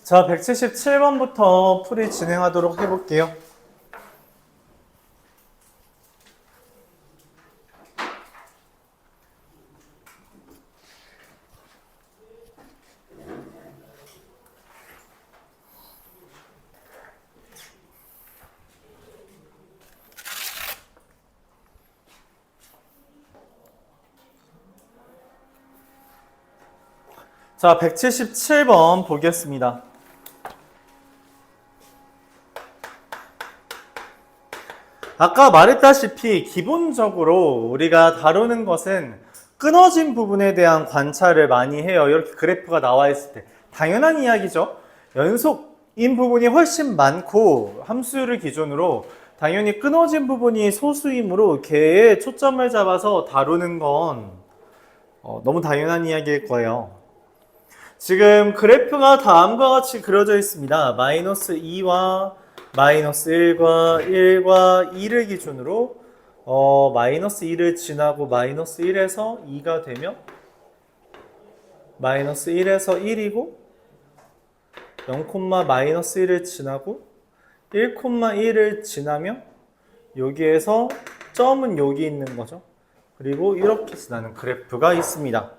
자, 177번부터 풀이 진행하도록 해볼게요. 자, 177번 보겠습니다. 아까 말했다시피 기본적으로 우리가 다루는 것은 끊어진 부분에 대한 관찰을 많이 해요. 이렇게 그래프가 나와 있을 때. 당연한 이야기죠. 연속인 부분이 훨씬 많고 함수를 기준으로 당연히 끊어진 부분이 소수이므로 걔에 초점을 잡아서 다루는 건 너무 당연한 이야기일 거예요. 지금 그래프가 다음과 같이 그려져 있습니다. 마이너스 2와 마이너스 1과 1과 2를 기준으로 마이너스 2를 지나고 마이너스 1에서 2가 되면 마이너스 1에서 1이고 0, 마이너스 1을 지나고 1,1을 지나면 여기에서 점은 여기 있는 거죠. 그리고 이렇게 지나는 그래프가 있습니다.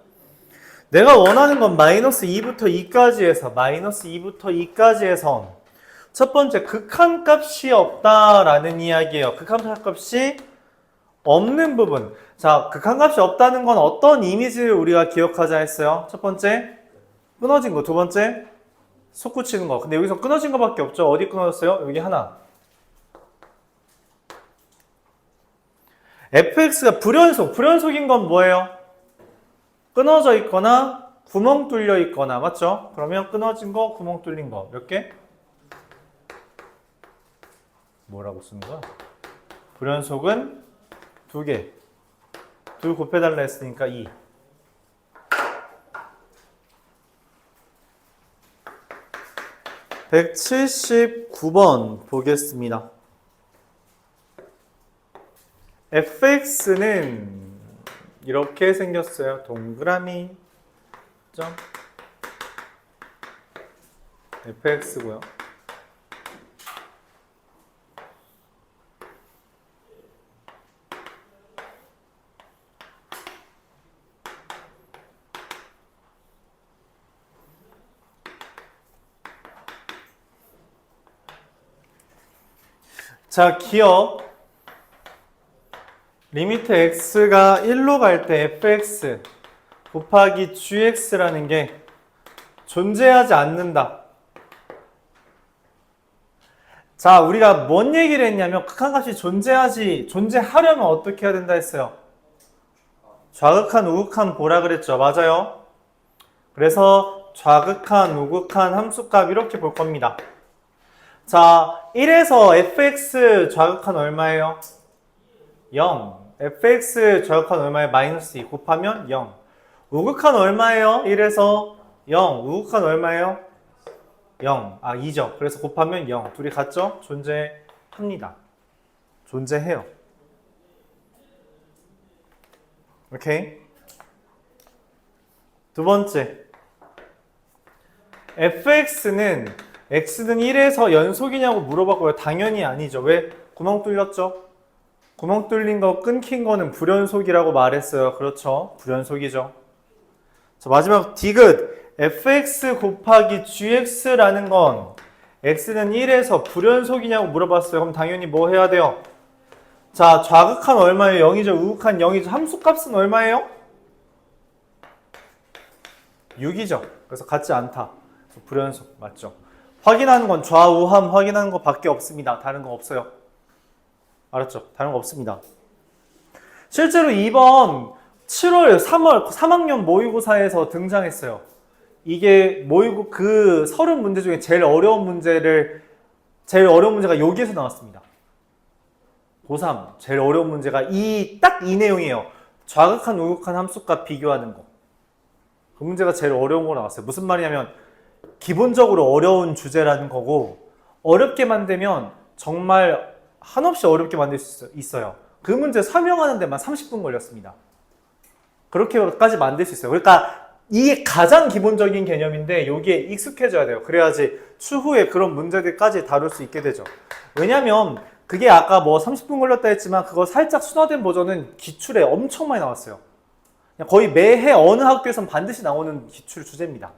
내가 원하는 건 마이너스 2부터 2까지 해서 마이너스 2부터 2까지 해서 첫 번째 극한값이 없다라는 이야기예요. 극한값이 없는 부분. 자, 극한값이 없다는 건 어떤 이미지를 우리가 기억하자 했어요? 첫 번째 끊어진 거, 두 번째 솟구치는 거. 근데 여기서 끊어진 거밖에 없죠. 어디 끊어졌어요? 여기 하나. fx가 불연속인 건 뭐예요? 끊어져 있거나 구멍 뚫려 있거나, 맞죠? 그러면 끊어진 거, 구멍 뚫린 거 몇 개? 뭐라고 쓰는 거야? 불연속은 2개. 2 곱해달라 했으니까 2. (179번) 보겠습니다. fx는 이렇게 생겼어요. 동그라미 점 fx고요. 자, 기억. 리미트 x가 1로 갈 때 fx 곱하기 gx라는 게 존재하지 않는다. 자, 우리가 뭔 얘기를 했냐면 극한값이 존재하려면 어떻게 해야 된다 했어요? 좌극한, 우극한 보라 그랬죠. 맞아요. 그래서 좌극한, 우극한 함수값 이렇게 볼 겁니다. 자, 1에서 fx 좌극한 얼마예요? 0. fx 좌극한 얼마예요? 마이너스 2 곱하면 0. 우극한 얼마예요? 1에서 0. 우극한 얼마예요? 0. 2죠. 그래서 곱하면 0. 둘이 같죠? 존재합니다. 존재해요. 오케이? 두 번째. fx는 x는 1에서 연속이냐고 물어봤고요. 당연히 아니죠. 왜? 구멍 뚫렸죠? 구멍 뚫린 거 끊긴 거는 불연속이라고 말했어요. 그렇죠. 불연속이죠. 자, 마지막 디귿. fx 곱하기 gx라는 건 x는 1에서 불연속이냐고 물어봤어요. 그럼 당연히 뭐 해야 돼요? 자, 좌극한 얼마예요? 0이죠. 우극한 0이죠. 함수값은 얼마예요? 6이죠. 그래서 같지 않다. 불연속 맞죠? 확인하는 건 좌우함 확인하는 거 밖에 없습니다. 다른 거 없어요. 알았죠? 다른 거 없습니다. 실제로 이번 7월, 3월 3학년 모의고사에서 등장했어요. 이게 그 서른 문제 중에 제일 어려운 문제가 여기에서 나왔습니다. 고3 제일 어려운 문제가 딱 이 내용이에요. 좌극한, 우극한 함수값 비교하는 거. 그 문제가 제일 어려운 거 나왔어요. 무슨 말이냐면 기본적으로 어려운 주제라는 거고 어렵게 만들면 정말 한없이 어렵게 만들 수 있어요. 그 문제 설명하는 데만 30분 걸렸습니다. 그렇게까지 만들 수 있어요. 그러니까 이게 가장 기본적인 개념인데 여기에 익숙해져야 돼요. 그래야지 추후에 그런 문제들까지 다룰 수 있게 되죠. 왜냐면 그게 아까 뭐 30분 걸렸다 했지만 그거 살짝 순화된 버전은 기출에 엄청 많이 나왔어요. 그냥 거의 매해 어느 학교에선 반드시 나오는 기출 주제입니다.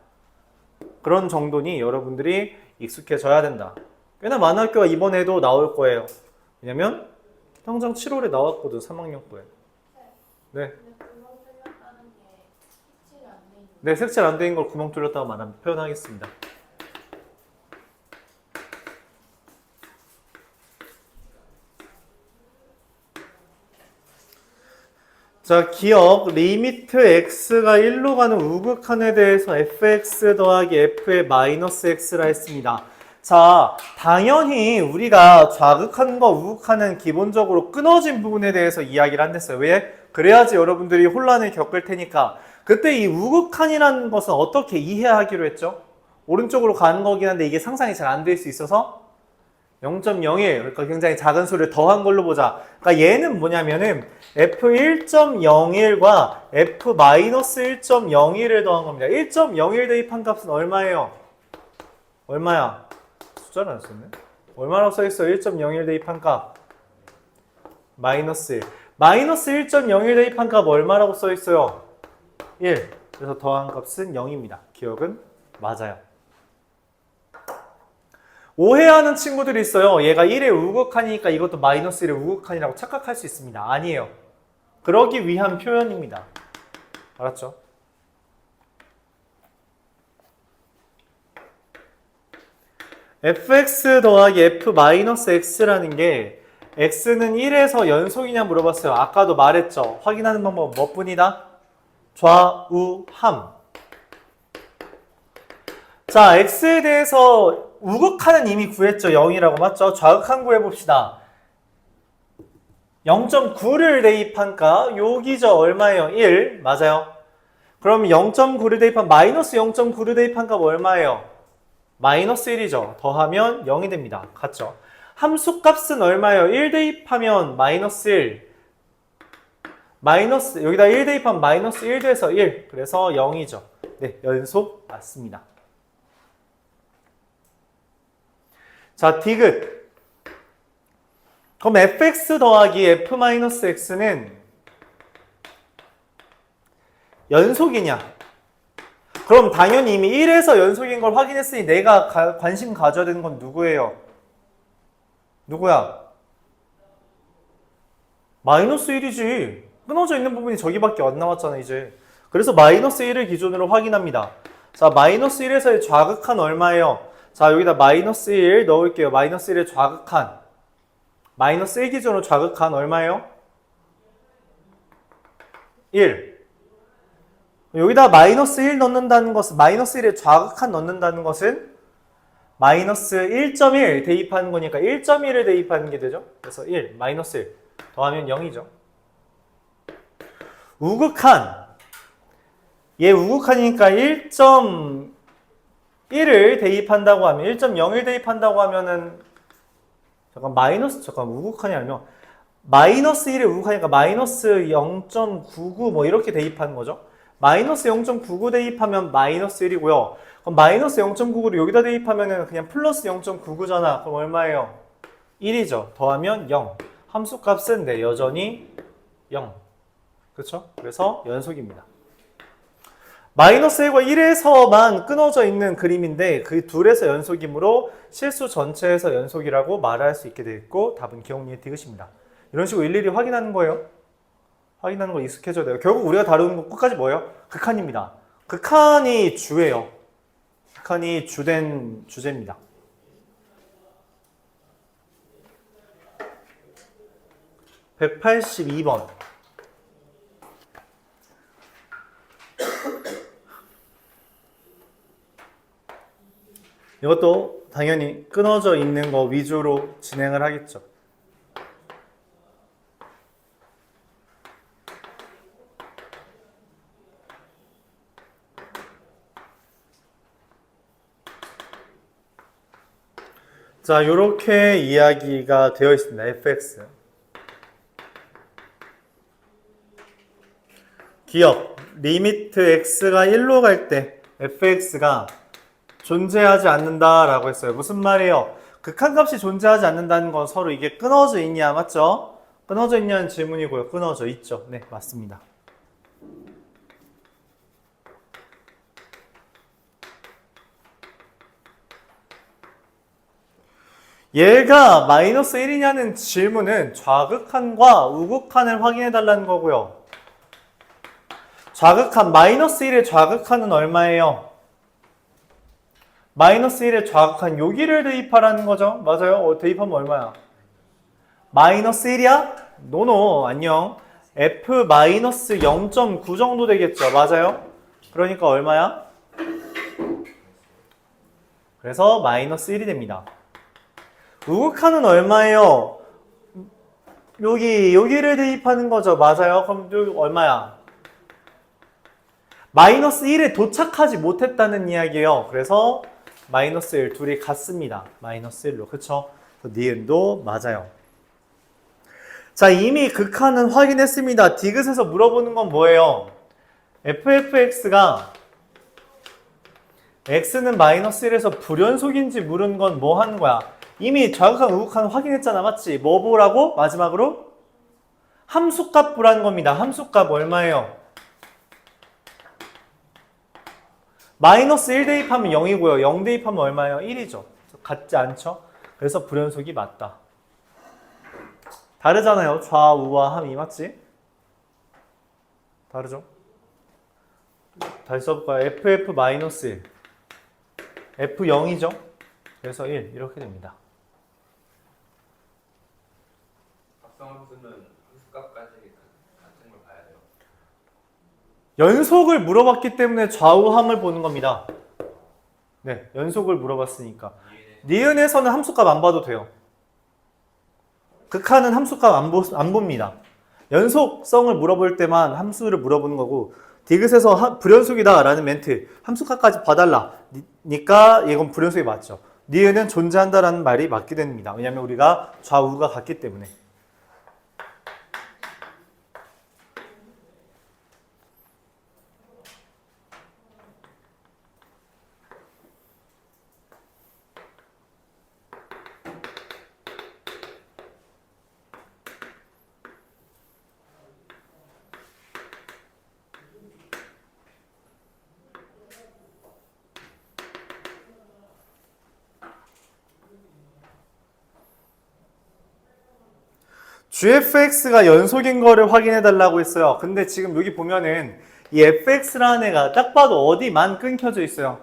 그런 정도니 여러분들이 익숙해져야 된다. 꽤나 많은 학교가 이번에도 나올 거예요. 왜냐면 평장 7월에 나왔거든, 3학년 거에. 네. 네, 색칠 안 된 걸 구멍 뚫렸다고 표현하겠습니다. 자, 기억, 리미트 x가 1로 가는 우극한에 대해서 fx 더하기 f의 마이너스 x라 했습니다. 자, 당연히 우리가 좌극한과 우극한은 기본적으로 끊어진 부분에 대해서 이야기를 한댔어요. 왜? 그래야지 여러분들이 혼란을 겪을 테니까. 그때 이 우극한이라는 것은 어떻게 이해하기로 했죠? 오른쪽으로 가는 거긴 한데 이게 상상이 잘 안 될 수 있어서 0.01, 그러니까 굉장히 작은 수를 더한 걸로 보자. 그러니까 얘는 뭐냐면은 f1.01과 f-1.01을 더한 겁니다. 1.01 대입한 값은 얼마예요? 얼마야? 숫자를 안 썼네. 얼마라고 써있어요? 1.01 대입한 값. 마이너스 1. 마이너스 1.01 대입한 값 얼마라고 써있어요? 1. 그래서 더한 값은 0입니다. 기억은 맞아요. 오해하는 친구들이 있어요. 얘가 1의 우극한이니까 이것도 마이너스 1의 우극한이라고 착각할 수 있습니다. 아니에요. 그러기 위한 표현입니다. 알았죠? fx 더하기 f-x라는 게 x는 1에서 연속이냐 물어봤어요. 아까도 말했죠. 확인하는 방법은 뭐뿐이다? 좌우함. 자, x에 대해서 우극한은 이미 구했죠. 0이라고 맞죠? 좌극한 구해봅시다. 0.9를 대입한 값 여기죠. 얼마예요? 1. 맞아요. 그럼 0.9를 대입한 마이너스 0.9를 대입한 값 얼마예요? 마이너스 1이죠. 더하면 0이 됩니다. 같죠? 함수 값은 얼마예요? 1 대입하면 마이너스 1. 마이너스 여기다 1 대입하면 마이너스 1 돼서 1. 그래서 0이죠. 네, 연속 맞습니다. 자, 디귿. 그럼 fx 더하기 f-x는 연속이냐? 그럼 당연히 이미 1에서 연속인 걸 확인했으니 내가 관심 가져야 되는 건 누구예요? 누구야? 마이너스 1이지. 끊어져 있는 부분이 저기밖에 안 남았잖아, 이제. 그래서 마이너스 1을 기준으로 확인합니다. 자, 마이너스 1에서의 좌극한 얼마예요? 자, 여기다 마이너스 1 넣을게요. 마이너스 1의 좌극한. 마이너스 1 기준으로 좌극한 얼마예요? 1. 여기다 마이너스 1 넣는다는 것은, 마이너스 1의 좌극한 넣는다는 것은 마이너스 1.1 대입하는 거니까 1.1을 대입하는 게 되죠. 그래서 1, 마이너스 1 더하면 0이죠. 우극한. 얘 우극한이니까 1.1을 대입한다고 하면 1.01 대입한다고 하면은 잠깐 우극한이 아니면 마이너스 1의 우극하니까 마이너스 0.99 뭐 이렇게 대입하는 거죠. 마이너스 0.99 대입하면 마이너스 1이고요. 그럼 마이너스 0.99를 여기다 대입하면은 그냥 플러스 0.99잖아. 그럼 얼마예요? 1이죠. 더하면 0. 함수 값은 네, 여전히 0. 그렇죠? 그래서 연속입니다. 마이너스 1과 1에서만 끊어져 있는 그림인데 그 둘에서 연속이므로 실수 전체에서 연속이라고 말할 수 있게 되겠고 답은 기억니은 디귿입니다. 이런 식으로 일일이 확인하는 거예요. 확인하는 거 익숙해져야 돼요. 결국 우리가 다루는 거 끝까지 뭐예요? 극한입니다. 극한이 주예요. 극한이 주된 주제입니다. (182번) 이것도 당연히 끊어져 있는 거 위주로 진행을 하겠죠. 자, 요렇게 이야기가 되어 있습니다. fx. 기억, 리미트 x가 1로 갈 때 fx가 존재하지 않는다라고 했어요. 무슨 말이에요? 극한값이 존재하지 않는다는 건 서로 이게 끊어져 있냐, 맞죠? 끊어져 있냐는 질문이고요. 끊어져 있죠. 네, 맞습니다. 얘가 마이너스 1이냐는 질문은 좌극한과 우극한을 확인해 달라는 거고요. 좌극한, 마이너스 1의 좌극한은 얼마예요? 마이너스 1의 좌극한 여기를 대입하라는 거죠. 맞아요? 대입하면 얼마야? 마이너스 1이야? 노노, 안녕. F 마이너스 0.9 정도 되겠죠. 맞아요? 그러니까 얼마야? 그래서 마이너스 1이 됩니다. 우극한은 얼마예요? 여기를 대입하는 거죠. 맞아요? 그럼 여기 얼마야? 마이너스 1에 도착하지 못했다는 이야기예요. 그래서 마이너스 1 둘이 같습니다. 마이너스 1로. 그쵸? 니은도 맞아요. 자, 이미 극한은 확인했습니다. 디귿에서 물어보는 건 뭐예요? fx가 x는 마이너스 1에서 불연속인지 물은 건 뭐 하는 거야? 이미 좌극한, 우극한 확인했잖아. 맞지? 뭐 보라고? 마지막으로? 함수값 보라는 겁니다. 함수값 얼마예요? 마이너스 1 대입하면 0이고요. 0 대입하면 얼마예요? 1이죠. 같지 않죠? 그래서 불연속이 맞다. 다르잖아요. 좌우와 함이. 맞지? 다르죠? 다시 써볼까요? ff 마이너스 1 f 0이죠? 그래서 1 이렇게 됩니다. 합성함수는 함수값까지 같은 걸 봐야 돼요. 연속을 물어봤기 때문에 좌우함을 보는 겁니다. 네, 연속을 물어봤으니까. 니은에서는 함수값 안 봐도 돼요. 극한은 함수값 안 봅니다. 연속성을 물어볼 때만 함수를 물어보는 거고, 디귿에서 불연속이다 라는 멘트, 함수값까지 봐달라 니까 이건 불연속이 맞죠. 니은은 존재한다 라는 말이 맞게 됩니다. 왜냐하면 우리가 좌우가 같기 때문에. gfx가 연속인 거를 확인해 달라고 했어요. 근데 지금 여기 보면은 이 fx라는 애가 딱 봐도 어디만 끊겨져 있어요?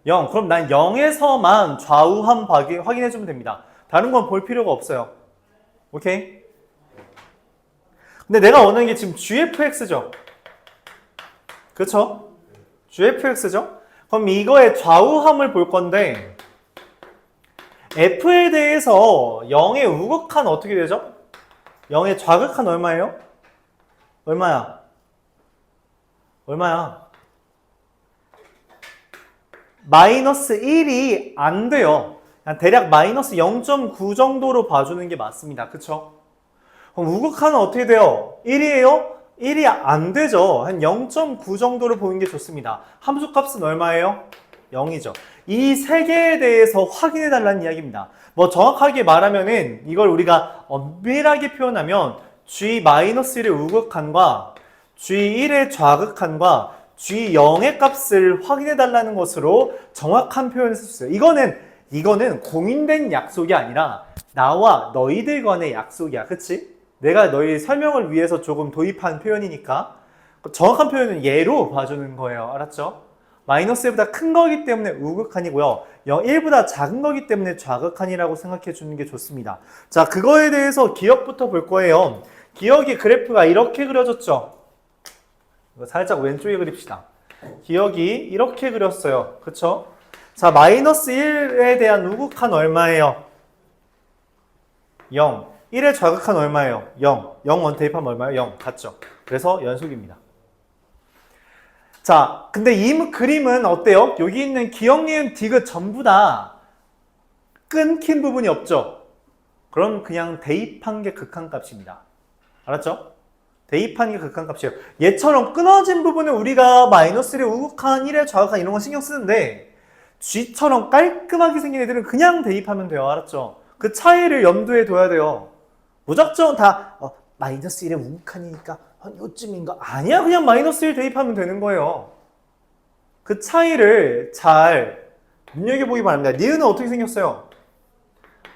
0. 그럼 난 0에서만 좌우함 확인해 주면 됩니다. 다른 건 볼 필요가 없어요. 오케이? 근데 내가 원하는 게 지금 gfx죠? 그쵸? gfx죠? 그럼 이거의 좌우함을 볼 건데 f에 대해서 0의 우극한 어떻게 되죠? 0의 좌극한 얼마예요? 얼마야? 얼마야? 마이너스 1이 안 돼요. 그냥 대략 마이너스 0.9 정도로 봐주는 게 맞습니다. 그쵸? 그럼 우극한은 어떻게 돼요? 1이에요? 1이 안 되죠. 한 0.9 정도로 보는 게 좋습니다. 함수값은 얼마예요? 0이죠. 이 세 개에 대해서 확인해 달라는 이야기입니다. 뭐 정확하게 말하면은 이걸 우리가 엄밀하게 표현하면 g-1의 우극한과 g1의 좌극한과 g0의 값을 확인해 달라는 것으로 정확한 표현을 썼어요. 이거는 공인된 약속이 아니라 나와 너희들 간의 약속이야. 그치? 내가 너희 설명을 위해서 조금 도입한 표현이니까 정확한 표현은 얘로 봐주는 거예요. 알았죠? 마이너스 1보다 큰 거기 때문에 우극한이고요. 1보다 작은 거기 때문에 좌극한이라고 생각해 주는 게 좋습니다. 자, 그거에 대해서 기억부터 볼 거예요. 기억이 그래프가 이렇게 그려졌죠? 이거 살짝 왼쪽에 그립시다. 기억이 이렇게 그렸어요. 그쵸? 자, 마이너스 1에 대한 우극한 얼마예요? 0. 1의 좌극한 얼마예요? 0. 0 원 대입하면 얼마예요? 0. 같죠? 그래서 연속입니다. 자, 근데 이 그림은 어때요? 여기 있는 기억, 니은, 디귿 전부 다 끊긴 부분이 없죠? 그럼 그냥 대입한 게 극한값입니다. 알았죠? 대입하는 게 극한값이에요. 얘처럼 끊어진 부분은 우리가 마이너스 1에 우극한 1에 좌극한 이런 거 신경 쓰는데 G처럼 깔끔하게 생긴 애들은 그냥 대입하면 돼요. 알았죠? 그 차이를 염두에 둬야 돼요. 무작정 다 마이너스 1에 우극한이니까 한 요쯤인가? 아니야. 그냥 마이너스 1 대입하면 되는 거예요. 그 차이를 잘 눈여겨보기 바랍니다. 니은은 어떻게 생겼어요?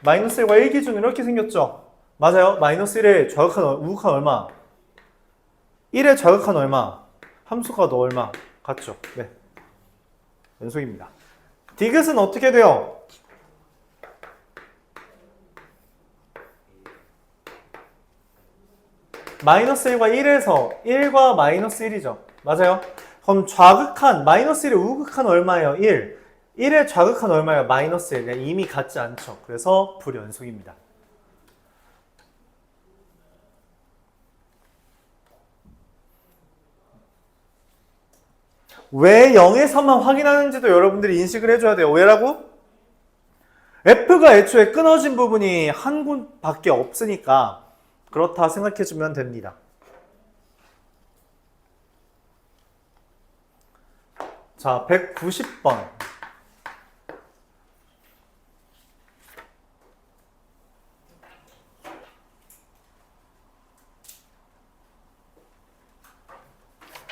마이너스 1과 1 기준으로 이렇게 생겼죠? 맞아요. 마이너스 1에 좌극한, 우극한 얼마? 1에 좌극한 얼마? 함수가 너 얼마? 같죠? 네. 연속입니다. 디귿은 어떻게 돼요? 마이너스 1과 1에서 1과 마이너스 1이죠. 맞아요. 그럼 좌극한, 마이너스 1에 우극한 얼마예요? 1. 1의 좌극한 얼마예요? 마이너스 1. 이미 같지 않죠. 그래서 불연속입니다. 왜 0에서만 확인하는지도 여러분들이 인식을 해줘야 돼요. 왜라고? F가 애초에 끊어진 부분이 한 곳밖에 없으니까 그렇다 생각해주면 됩니다. 자, 190번.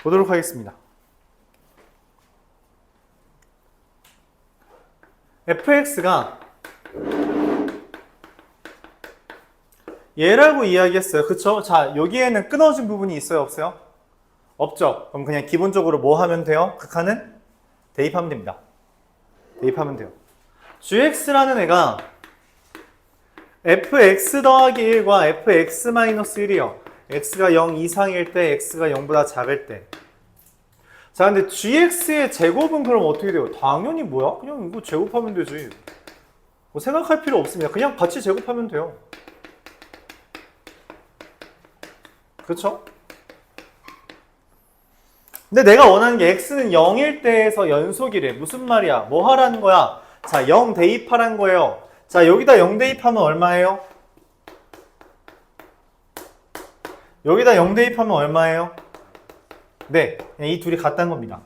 보도록 하겠습니다. fx가 얘라고 이야기했어요. 그쵸? 자, 여기에는 끊어진 부분이 있어요? 없어요? 없죠? 그럼 그냥 기본적으로 뭐 하면 돼요? 극한은? 대입하면 됩니다. 대입하면 돼요. gx라는 애가 fx 더하기 1과 fx 마이너스 1이요. x가 0 이상일 때, x가 0보다 작을 때. 자, 근데 gx의 제곱은 그럼 어떻게 돼요? 당연히 뭐야? 그냥 이거 제곱하면 되지. 뭐 생각할 필요 없습니다. 그냥 같이 제곱하면 돼요. 그렇죠? 근데 내가 원하는 게 x는 0일 때에서 연속이래. 무슨 말이야? 뭐 하라는 거야? 자, 0 대입하라는 거예요. 자, 여기다 0 대입하면 얼마예요? 여기다 0 대입하면 얼마예요? 네, 이 둘이 같다는 겁니다.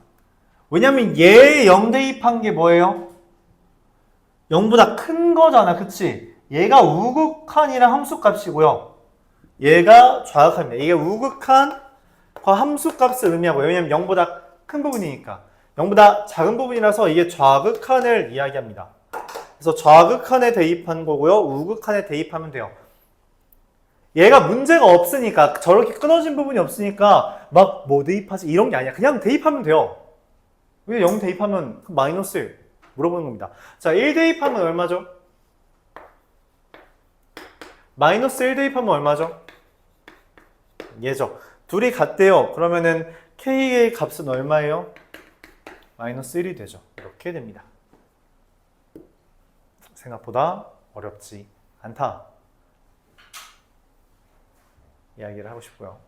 왜냐면 얘에 0 대입한 게 뭐예요? 0보다 큰 거잖아, 그치? 얘가 우극한이랑 함수값이고요. 얘가 좌극한입니다. 이게 우극한과 함수값을 의미하고요. 왜냐면 0보다 큰 부분이니까. 0보다 작은 부분이라서 이게 좌극한을 이야기합니다. 그래서 좌극한에 대입한 거고요. 우극한에 대입하면 돼요. 얘가 문제가 없으니까, 저렇게 끊어진 부분이 없으니까 막 뭐 대입하지 이런 게 아니야. 그냥 대입하면 돼요. 왜 0 대입하면 마이너스 1 물어보는 겁니다. 자, 1 대입하면 얼마죠? 마이너스 1 대입하면 얼마죠? 얘죠. 둘이 같대요. 그러면은 k의 값은 얼마예요? 마이너스 1이 되죠. 이렇게 됩니다. 생각보다 어렵지 않다. 이야기를 하고 싶고요.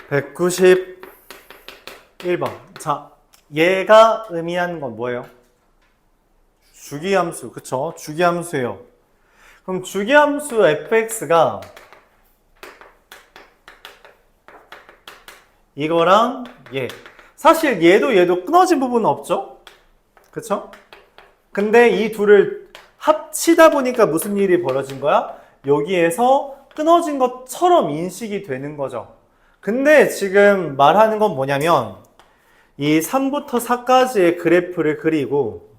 (191번) 자, 얘가 의미하는 건 뭐예요? 주기함수, 그쵸? 주기함수예요. 그럼 주기함수 fx가 이거랑 얘, 사실 얘도 끊어진 부분은 없죠? 그쵸? 근데 이 둘을 합치다 보니까 무슨 일이 벌어진 거야? 여기에서 끊어진 것처럼 인식이 되는 거죠. 근데 지금 말하는 건 뭐냐면 이 3부터 4까지의 그래프를 그리고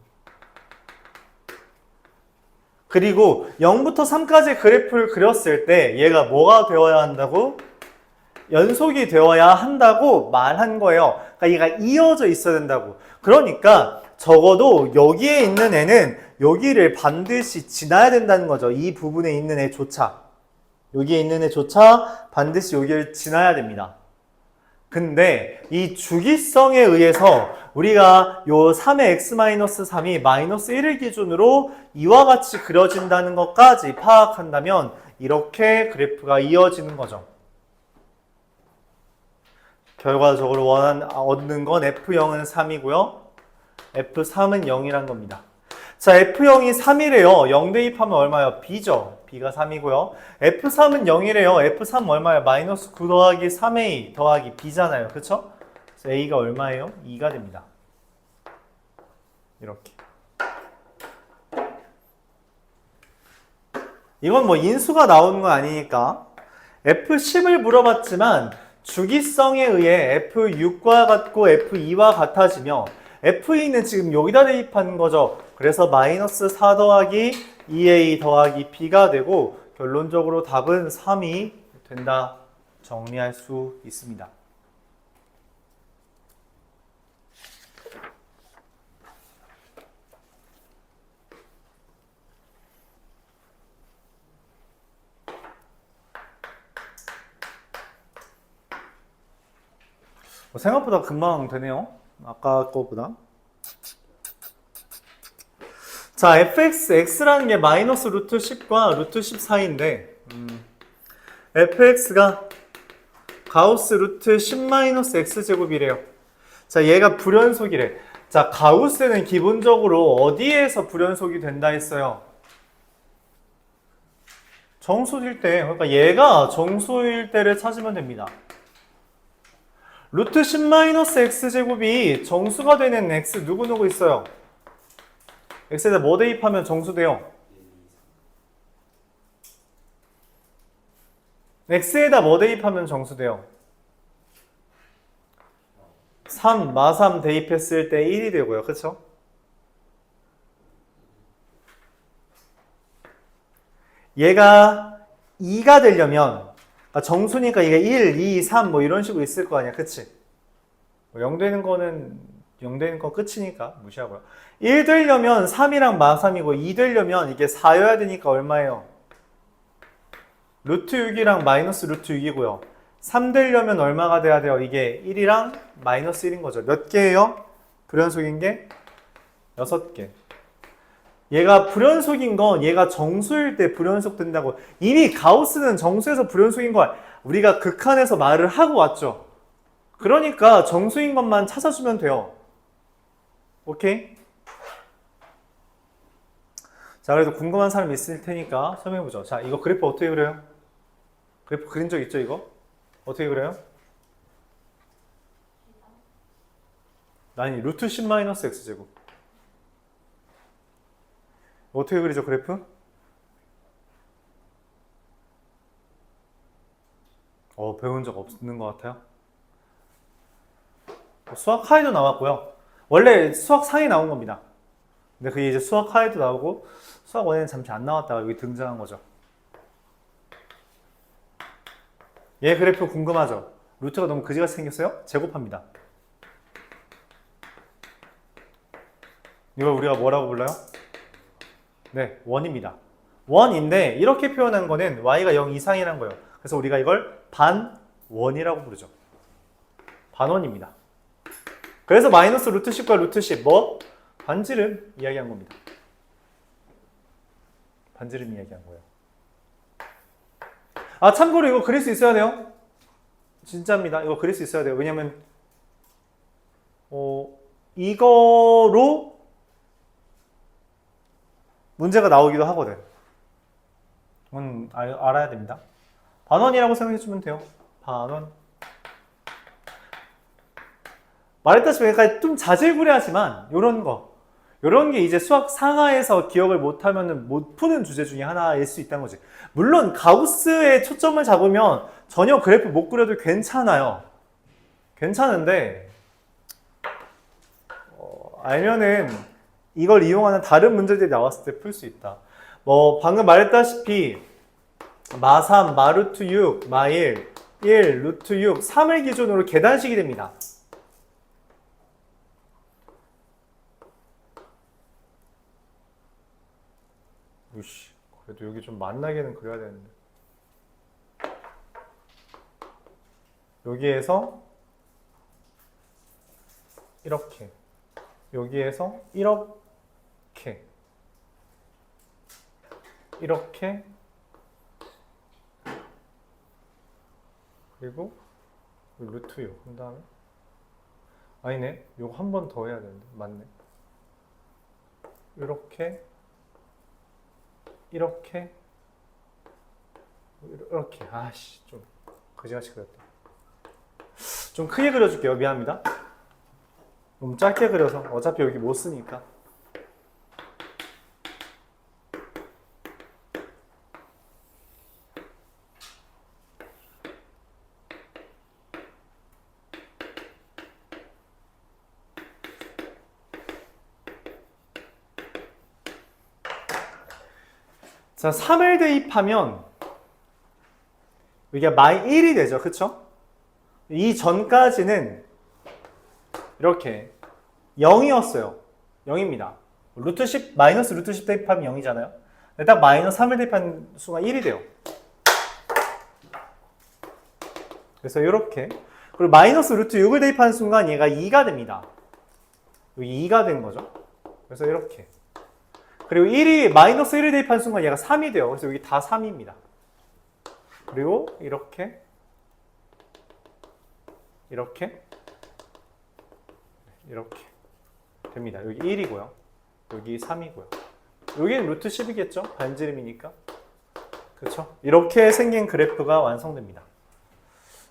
0부터 3까지 그래프를 그렸을 때 얘가 뭐가 되어야 한다고? 연속이 되어야 한다고 말한 거예요. 그러니까 얘가 이어져 있어야 된다고. 그러니까 적어도 여기에 있는 애는 여기를 반드시 지나야 된다는 거죠. 이 부분에 있는 애조차. 여기에 있는 애조차 반드시 여기를 지나야 됩니다. 근데 이 주기성에 의해서 우리가 요 3의 x-3이 마이너스 1을 기준으로 이와 같이 그려진다는 것까지 파악한다면 이렇게 그래프가 이어지는 거죠. 결과적으로 얻는 건 F0은 3이고요. F3은 0이란 겁니다. 자, F0이 3이래요. 0 대입하면 얼마예요? B죠. B가 3이고요. F3은 0이래요. F3 얼마예요? 마이너스 9 더하기 3A 더하기 B잖아요. 그쵸? 그래서 A가 얼마예요? 2가 됩니다. 이렇게. 이건 뭐 인수가 나오는 건 아니니까 F10을 물어봤지만 주기성에 의해 F6과 같고 F2와 같아지며 F2는 지금 여기다 대입하는 거죠. 그래서 마이너스 4 더하기 2A 더하기 B가 되고 결론적으로 답은 3이 된다. 정리할 수 있습니다. 생각보다 금방 되네요. 아까 거보다. 자, fx, x라는 게 마이너스 루트 10과 루트 10 사이인데 fx가 가우스 루트 10 마이너스 x제곱이래요. 자, 얘가 불연속이래. 자, 가우스는 기본적으로 어디에서 불연속이 된다 했어요? 정수일 때. 그러니까 얘가 정수일 때를 찾으면 됩니다. 루트 10 마이너스 x제곱이 정수가 되는 x 누구누구 있어요? x에다 뭐 대입하면 정수돼요? x에다 뭐 대입하면 정수돼요? 3, 마3 대입했을 때 1이 되고요. 그쵸? 얘가 2가 되려면 정수니까 이게 1, 2, 3 뭐 이런 식으로 있을 거 아니야. 그치? 0 되는 거는 0 되는 건 끝이니까 무시하고요. 1 되려면 3이랑 마3이고 2 되려면 이게 4여야 되니까 얼마예요? 루트 6이랑 마이너스 루트 6이고요. 3 되려면 얼마가 돼야 돼요? 이게 1이랑 마이너스 1인 거죠. 몇 개예요? 불연속인 게? 6개. 얘가 불연속인 건 얘가 정수일 때 불연속 된다고. 이미 가우스는 정수에서 불연속인 걸 우리가 극한에서 말을 하고 왔죠. 그러니까 정수인 것만 찾아주면 돼요. 오케이? 자, 그래도 궁금한 사람 있을 테니까 설명해보죠. 자, 이거 그래프 어떻게 그려요? 그래프 그린 적 있죠, 이거? 어떻게 그려요? 아니, 루트 10 마이너스 x제곱. 어떻게 그리죠, 그래프? 배운 적 없는 것 같아요. 수학 하에도 나왔고요. 원래 수학 상에 나온 겁니다. 근데 그게 이제 수학 하에도 나오고 수학 원에는 잠시 안 나왔다가 여기 등장한 거죠. 얘 그래프 궁금하죠? 루트가 너무 그지같이 생겼어요? 제곱합니다. 이걸 우리가 뭐라고 불러요? 네, 원입니다. 원인데 이렇게 표현한 거는 y가 0 이상이라는 거예요. 그래서 우리가 이걸 반원이라고 부르죠. 반원입니다. 그래서 마이너스 루트 10과 루트 10 뭐? 반지름 이야기한 겁니다. 반지름 이야기한 거예요. 아, 참고로 이거 그릴 수 있어야 돼요. 진짜입니다. 이거 그릴 수 있어야 돼요. 왜냐면 이거로 문제가 나오기도 하거든. 그건 알아야 됩니다. 반원이라고 생각해주면 돼요. 반원. 말했다시피 그러니까 좀 자질구레하지만 요런 게 이제 수학 상하에서 기억을 못하면 못 푸는 주제 중에 하나일 수 있다는 거지. 물론 가우스에 초점을 잡으면 전혀 그래프 못 그려도 괜찮아요. 괜찮은데 알면은 이걸 이용하는 다른 문제들이 나왔을 때 풀 수 있다. 뭐 방금 말했다시피 마3, 마루트 6, 마1, 1, 루트 6, 3을 기준으로 계단식이 됩니다. 우씨, 그래도 여기 좀 만나게는 그려야 되는데. 여기에서 이렇게, 여기에서 이렇게, 이렇게, 그리고 루트 6. 그 다음에 아니네. 요거 한 번 더 해야 되는데. 맞네. 이렇게 이렇게 이렇게. 아씨, 좀 거지같이 그렸다. 좀 크게 그려줄게요. 미안합니다. 너무 짧게 그려서 어차피 여기 못 쓰니까. 자, 3을 대입하면 이게 마이 1이 되죠. 그쵸? 이 전까지는 이렇게 0이었어요. 0입니다. 루트 10, 마이너스 루트 10 대입하면 0이잖아요. 딱 마이너스 3을 대입한 수가 1이 돼요. 그래서 이렇게. 그리고 마이너스 루트 6을 대입하는 순간 얘가 2가 됩니다. 여기 2가 된 거죠. 그래서 이렇게. 그리고 1이, 마이너스 1을 대입하는 순간 얘가 3이 돼요. 그래서 여기 다 3입니다. 그리고 이렇게. 이렇게. 이렇게. 됩니다. 여기 1이고요. 여기 3이고요. 여기는 루트 10이겠죠? 반지름이니까. 그렇죠? 이렇게 생긴 그래프가 완성됩니다.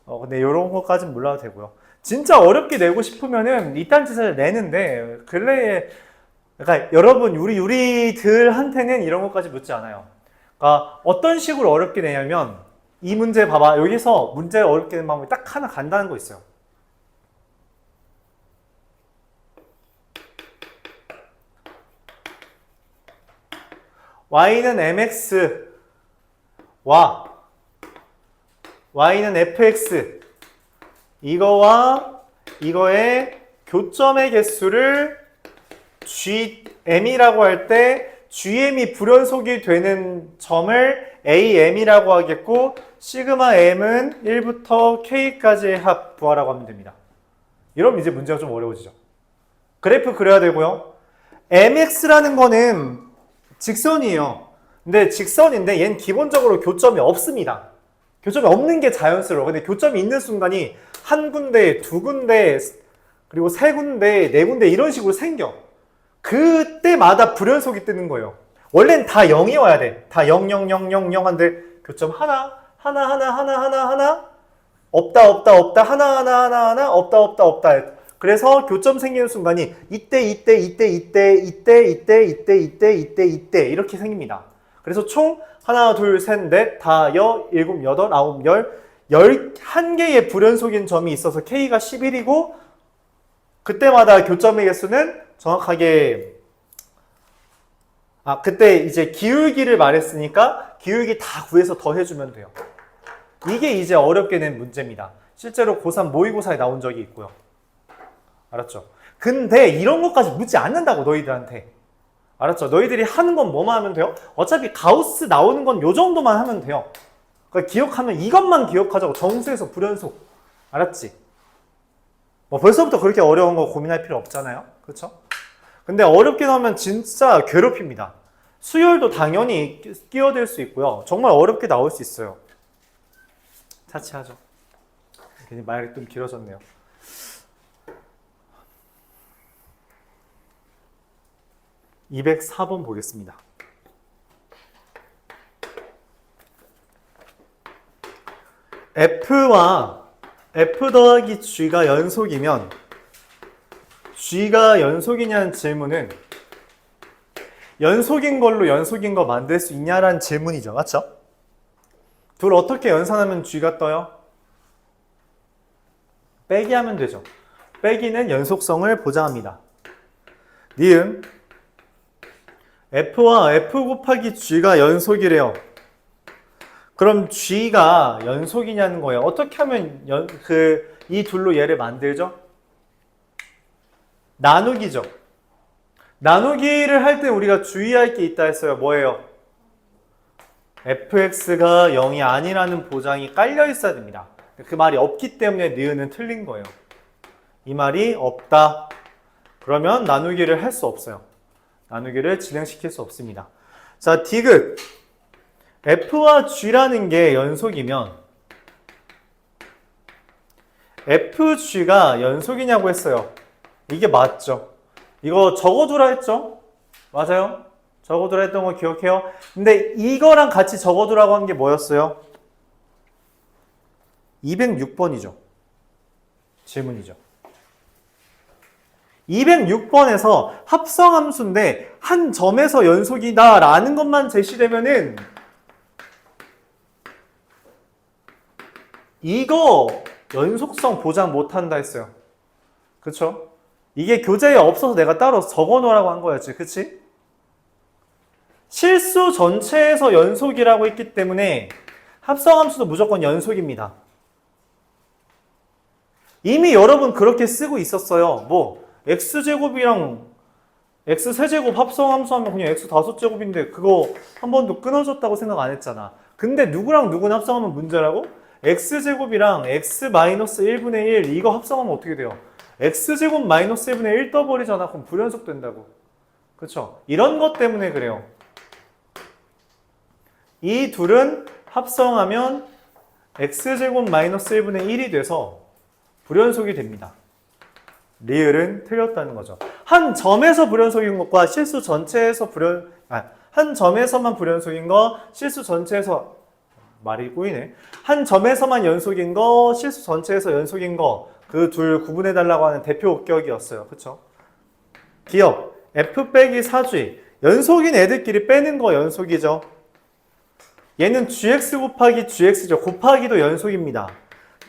근데 이런 것까지는 몰라도 되고요. 진짜 어렵게 내고 싶으면은 이딴 짓을 내는데 근래에 그러니까 여러분 우리들한테는 이런 것까지 묻지 않아요. 그러니까 어떤 식으로 어렵게 내냐면 이 문제 봐봐. 여기서 문제 어렵게 내는 방법이 딱 하나 간단한 거 있어요. y는 mx 와 y는 fx 이거와 이거의 교점의 개수를 gm이라고 할 때 gm이 불연속이 되는 점을 am이라고 하겠고 시그마 m은 1부터 k까지의 합 구하라고 하면 됩니다. 이러면 이제 문제가 좀 어려워지죠. 그래프 그려야 되고요. mx라는 거는 직선이에요. 근데 직선인데 얘는 기본적으로 교점이 없습니다. 교점이 없는 게 자연스러워. 근데 교점이 있는 순간이 한 군데, 두 군데, 그리고 세 군데, 네 군데 이런 식으로 생겨. 그때마다 불연속이 뜨는 거예요. 원래는 다 0이어야 돼. 다 0, 0, 0, 0, 0 한데 교점 하나, 하나, 하나, 하나, 하나, 하나, 없다, 없다, 없다, 하나, 하나, 하나, 하나, 없다, 없다, 없다. 그래서 교점 생기는 순간이 이때, 이때, 이때, 이때, 이때, 이때, 이때, 이때, 이때, 이때 이렇게 생깁니다. 그래서 총 하나, 둘, 셋, 넷, 다, 일곱, 여덟, 아홉, 11개의 불연속인 점이 있어서 K가 11이고 그때마다 교점의 개수는 정확하게 그때 이제 기울기를 말했으니까 기울기 다 구해서 더해주면 돼요. 이게 이제 어렵게 낸 문제입니다. 실제로 고3 모의고사에 나온 적이 있고요. 알았죠? 근데 이런 것까지 묻지 않는다고 너희들한테. 알았죠? 너희들이 하는 건 뭐만 하면 돼요? 어차피 가우스 나오는 건 요 정도만 하면 돼요. 그러니까 기억하면 이것만 기억하자고. 정수에서 불연속. 알았지? 뭐 벌써부터 그렇게 어려운 거 고민할 필요 없잖아요. 그렇죠? 근데 어렵게 나오면 진짜 괴롭힙니다. 수열도 당연히 끼어들 수 있고요. 정말 어렵게 나올 수 있어요. 차치하죠. 괜히 말이 좀 길어졌네요. (204번) 보겠습니다. F와 F 더하기 G가 연속이면 G가 연속이냐는 질문은 연속인 걸로 연속인 거 만들 수 있냐라는 질문이죠. 맞죠? 둘 어떻게 연산하면 G가 떠요? 빼기 하면 되죠. 빼기는 연속성을 보장합니다. 니은 F와 F 곱하기 G가 연속이래요. 그럼 G가 연속이냐는 거예요. 어떻게 하면 이 둘로 얘를 만들죠? 나누기죠. 나누기를 할 때 우리가 주의할 게 있다 했어요. 뭐예요? fx가 0이 아니라는 보장이 깔려 있어야 됩니다. 그 말이 없기 때문에 니은은 틀린 거예요. 이 말이 없다. 그러면 나누기를 할 수 없어요. 나누기를 진행시킬 수 없습니다. 자, 디귿. F와 G라는 게 연속이면 FG가 연속이냐고 했어요. 이게 맞죠? 이거 적어두라 했죠? 맞아요? 적어두라 했던 거 기억해요? 근데 이거랑 같이 적어두라고 한 게 뭐였어요? 206번이죠. 질문이죠. 206번에서 합성함수인데 한 점에서 연속이다 라는 것만 제시되면은 이거 연속성 보장 못한다 했어요. 그쵸? 이게 교재에 없어서 내가 따로 적어놓으라고 한 거였지. 그치? 실수 전체에서 연속이라고 했기 때문에 합성함수도 무조건 연속입니다. 이미 여러분 그렇게 쓰고 있었어요. 뭐 x제곱이랑 x세제곱 합성함수하면 그냥 x5제곱인데 그거 한 번도 끊어졌다고 생각 안 했잖아. 근데 누구랑 누구는 합성하면 문제라고? x제곱이랑 x-1분의 1 이거 합성하면 어떻게 돼요? x제곱 마이너스 1분의 1 떠버리잖아. 그럼 불연속 된다고. 그쵸? 이런 것 때문에 그래요. 이 둘은 합성하면 x제곱 마이너스 1분의 1이 돼서 불연속이 됩니다. 리을은 틀렸다는 거죠. 한 점에서 불연속인 것과 실수 전체에서 한 점에서만 불연속인 거, 실수 전체에서 말이 꼬이네. 한 점에서만 연속인 거, 실수 전체에서 연속인 거, 그 둘 구분해 달라고 하는 대표 옥격이었어요. 그쵸? 기억, f 빼기 4g. 연속인 애들끼리 빼는 거 연속이죠. 얘는 gx 곱하기 gx죠. 곱하기도 연속입니다.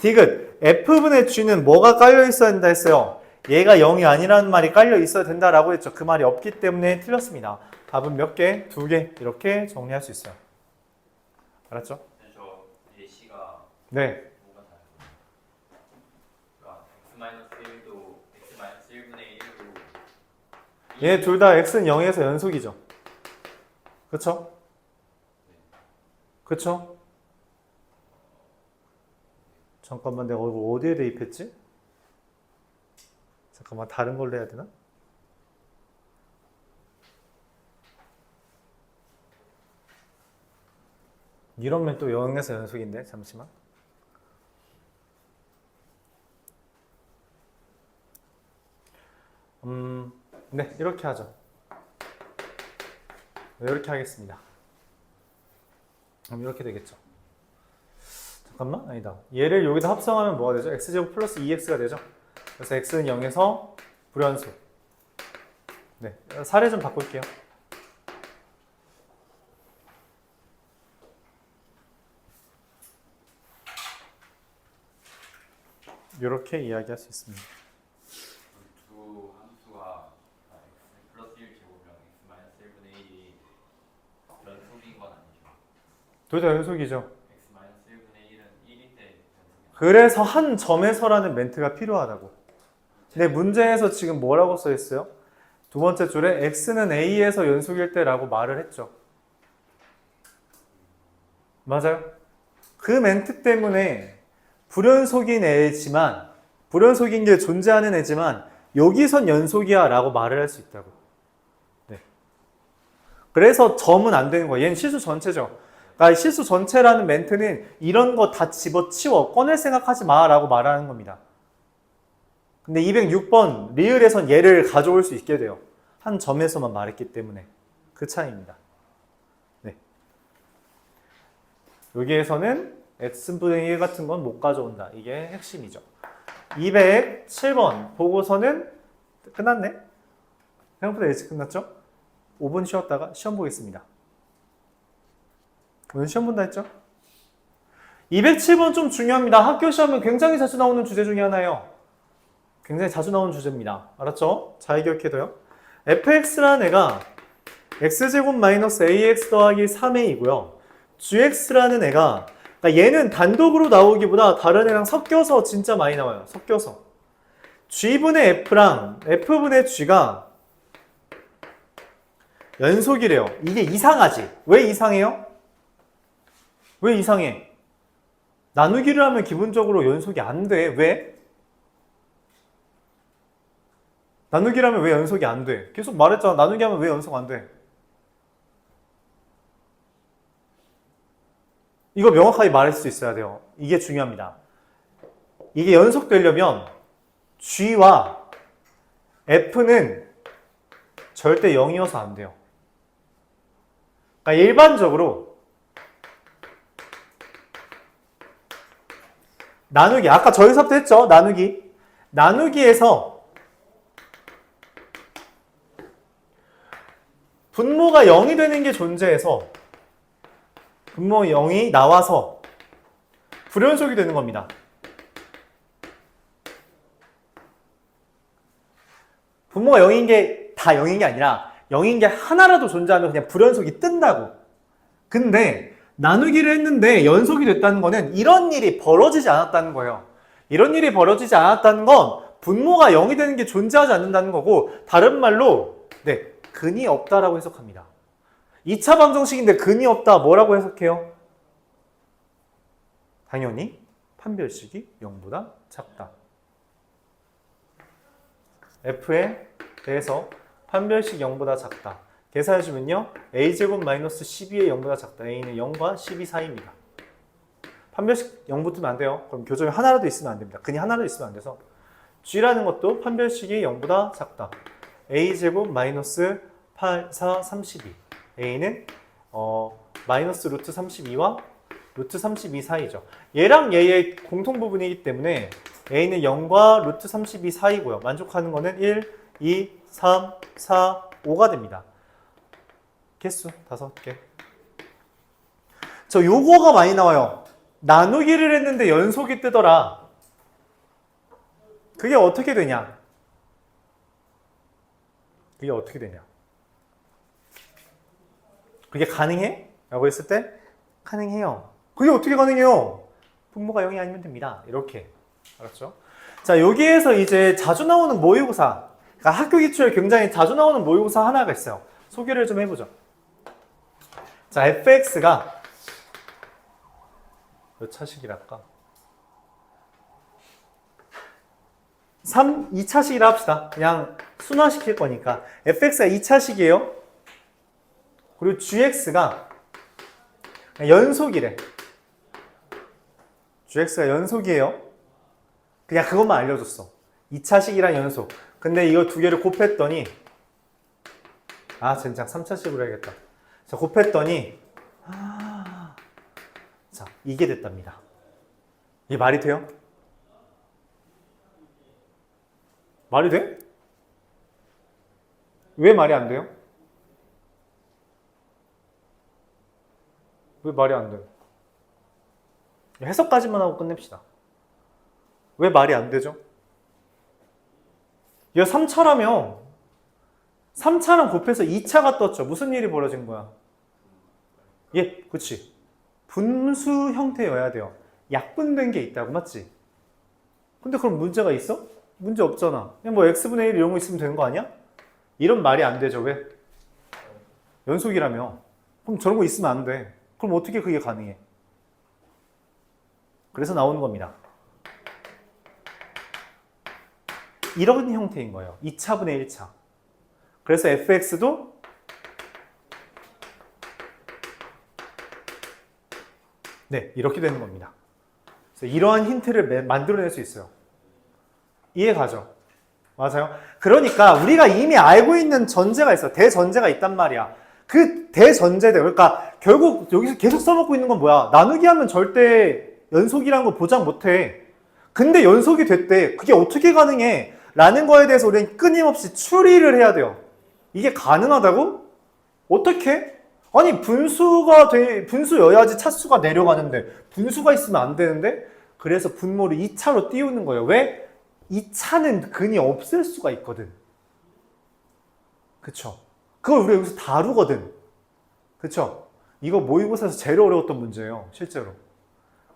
디귿, f분의 g는 뭐가 깔려 있어야 된다 했어요? 얘가 0이 아니라는 말이 깔려 있어야 된다라고 했죠. 그 말이 없기 때문에 틀렸습니다. 답은 몇 개? 2개. 이렇게 정리할 수 있어요. 알았죠? 저 예시가 네. 뭐가 다르죠? 그러니까 x-1도 x-1분의 1도 얘 둘 다 x는 0에서 연속이죠. 그쵸? 그쵸? 잠깐만 내가 이거 어디에 대입했지? 잠깐만 다른 걸로 해야 되나? 이러면 또 0에서 연속인데 잠시만. 네 이렇게 하죠. 이렇게 하겠습니다. 그럼 이렇게 되겠죠. 잠깐만 아니다. 얘를 여기다 합성하면 뭐가 되죠? x제곱 플러스 2x가 되죠. 그래서 x는 0에서 불연속. 네, 사례 좀 바꿀게요. 이렇게 이야기할 수 있습니다. 두 함수가 x 플러스 1 제곱이랑 x 마이너스 1분의 1이 연속인 건 아니죠? 둘 다 연속이죠. x 마이너스 1분의 1은 1인데 연속이 그래서 한 점에서라는 멘트가 필요하다고. 근데 문제에서 지금 뭐라고 써 있어요? 두 번째 줄에 x는 a에서 연속일 때라고 말을 했죠. 맞아요? 그 멘트 때문에 불연속인 애지만 불연속인 게 존재하는 애지만 여기선 연속이야 라고 말을 할 수 있다고. 네. 그래서 점은 안 되는 거예요. 얘는 실수 전체죠. 그러니까 실수 전체라는 멘트는 이런 거 다 집어치워 꺼낼 생각하지 마 라고 말하는 겁니다. 근데 206번 리을에선 얘를 가져올 수 있게 돼요. 한 점에서만 말했기 때문에 그 차이입니다. 네. 여기에서는 x분의 1 같은 건 못 가져온다. 이게 핵심이죠. 207번 보고서는 끝났네. 생각보다 일찍 끝났죠? 5분 쉬었다가 시험 보겠습니다. 오늘 시험 본다 했죠? 207번 좀 중요합니다. 학교 시험은 굉장히 자주 나오는 주제 중에 하나예요. 굉장히 자주 나오는 주제입니다. 알았죠? 잘 기억해둬요. fx라는 애가 x제곱 마이너스 ax 더하기 3a이고요. gx라는 애가 그러니까 얘는 단독으로 나오기보다 다른 애랑 섞여서 진짜 많이 나와요. 섞여서. g분의 f랑 f분의 g가 연속이래요. 이게 이상하지? 왜 이상해요? 왜 이상해? 나누기를 하면 기본적으로 연속이 안 돼. 왜? 나누기를 하면 왜 연속이 안 돼? 계속 말했잖아. 나누기 하면 왜 연속 안 돼? 이거 명확하게 말할 수 있어야 돼요. 이게 중요합니다. 이게 연속되려면 G와 F는 절대 0이어서 안 돼요. 그러니까 일반적으로 나누기, 아까 저기서부터 했죠? 나누기에서 분모가 0이 되는 게 존재해서 분모 0이 나와서 불연속이 되는 겁니다. 분모가 0인 게 다 0인 게 아니라 0인 게 하나라도 존재하면 그냥 불연속이 뜬다고. 근데 나누기를 했는데 연속이 됐다는 거는 이런 일이 벌어지지 않았다는 거예요. 이런 일이 벌어지지 않았다는 건 분모가 0이 되는 게 존재하지 않는다는 거고, 다른 말로 근이 없다라고 해석합니다. 2차 방정식인데 근이 없다 뭐라고 해석해요? 당연히 판별식이 0보다 작다. F에 대해서 판별식 0보다 작다. 계산해주면요. a제곱 마이너스 12의 0보다 작다. a는 0과 12 사이입니다. 판별식 0 붙으면 안 돼요. 그럼 교점이 하나라도 있으면 안 됩니다. 근이 하나라도 있으면 안 돼서 g라는 것도 판별식이 0보다 작다. a제곱 마이너스 8, 4, 32. a는 마이너스 루트 32와 루트 32 사이죠. 얘랑 얘의 공통 부분이기 때문에 a는 0과 루트 32 사이고요. 만족하는 거는 1, 2, 3, 4, 5가 됩니다. 개수 5개. 저 요거가 많이 나와요. 나누기를 했는데 연속이 뜨더라. 그게 어떻게 되냐? 그게 어떻게 되냐? 그게 가능해? 라고 했을 때 가능해요. 그게 어떻게 가능해요? 분모가 0이 아니면 됩니다. 이렇게. 알았죠? 자, 여기에서 이제 자주 나오는 모의고사, 그러니까 학교 기출에 굉장히 자주 나오는 모의고사 하나가 있어요. 소개를 좀 해보죠. 자, fx가 몇 차식이랄까? 2차식이라 합시다. 그냥 순화시킬 거니까. fx가 2차식이에요. 그리고 gx가 연속이래. gx가 연속이에요. 그냥 그것만 알려줬어. 2차식이랑 연속. 근데 이거 두 개를 곱했더니 젠장 3차식으로 해야겠다. 자, 곱했더니 자, 이게 됐답니다. 이게 말이 돼요? 말이 돼? 왜 말이 안 돼요? 왜 말이 안 돼요? 해석까지만 하고 끝냅시다. 왜 말이 안 되죠? 얘가 3차라며 3차랑 곱해서 2차가 떴죠. 무슨 일이 벌어진 거야? 그치. 분수 형태여야 돼요. 약분된 게 있다고, 맞지? 근데 그럼 문제가 있어? 문제 없잖아. 그냥 뭐 x분의 1 이런 거 있으면 되는 거 아니야? 이런 말이 안 되죠. 왜? 연속이라며. 그럼 저런 거 있으면 안 돼. 그럼 어떻게 그게 가능해? 그래서 나오는 겁니다. 이런 형태인 거예요. 2차분의 1차. 그래서 fx도 이렇게 되는 겁니다. 그래서 이러한 힌트를 만들어낼 수 있어요. 이해 가죠? 맞아요? 그러니까 우리가 이미 알고 있는 전제가 있어. 대전제가 있단 말이야. 그 대전제들, 그러니까 결국 여기서 계속 써먹고 있는 건 뭐야? 나누기 하면 절대 연속이라는 거 보장 못해. 근데 연속이 됐대. 그게 어떻게 가능해? 라는 거에 대해서 우리는 끊임없이 추리를 해야 돼요. 이게 가능하다고? 어떻게? 아니 분수여야지 차수가 내려가는데 분수가 있으면 안 되는데? 그래서 분모를 2차로 띄우는 거예요. 왜? 2차는 근이 없을 수가 있거든. 그쵸? 그걸 우리가 여기서 다루거든. 그쵸? 이거 모의고사에서 제일 어려웠던 문제예요. 실제로.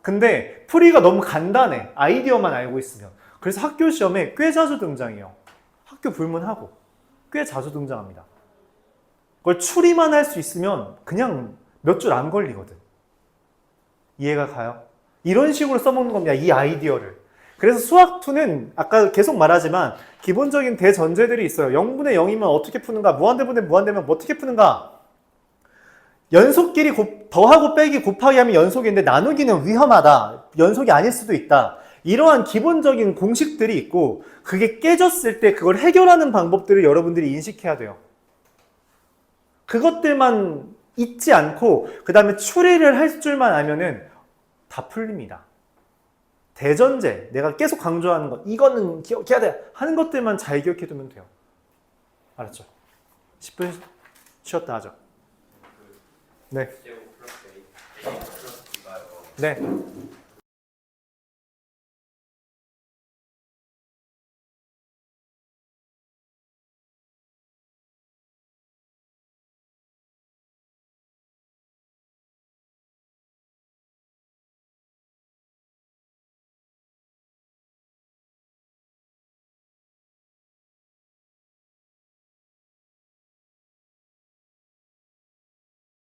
근데 풀이가 너무 간단해. 아이디어만 알고 있으면. 그래서 학교 시험에 꽤 자주 등장해요. 학교 불문하고 꽤 자주 등장합니다. 그걸 추리만 할 수 있으면 그냥 몇 줄 안 걸리거든. 이해가 가요? 이런 식으로 써먹는 겁니다. 이 아이디어를. 그래서 수학2는 아까 계속 말하지만 기본적인 대전제들이 있어요. 0분의 0이면 어떻게 푸는가? 무한대분의 무한대면 어떻게 푸는가? 연속끼리 더하고 빼기 곱하기 하면 연속인데 나누기는 위험하다. 연속이 아닐 수도 있다. 이러한 기본적인 공식들이 있고 그게 깨졌을 때 그걸 해결하는 방법들을 여러분들이 인식해야 돼요. 그것들만 잊지 않고 그 다음에 추리를 할 줄만 알면은 다 풀립니다. 대전제, 내가 계속 강조하는 것, 이거는 기억해야 돼 하는 것들만 잘 기억해 두면 돼요. 알았죠? 10분 쉬었다 하죠. 그 네. 제곱 플러스 A, A 플러스 B가요. 네.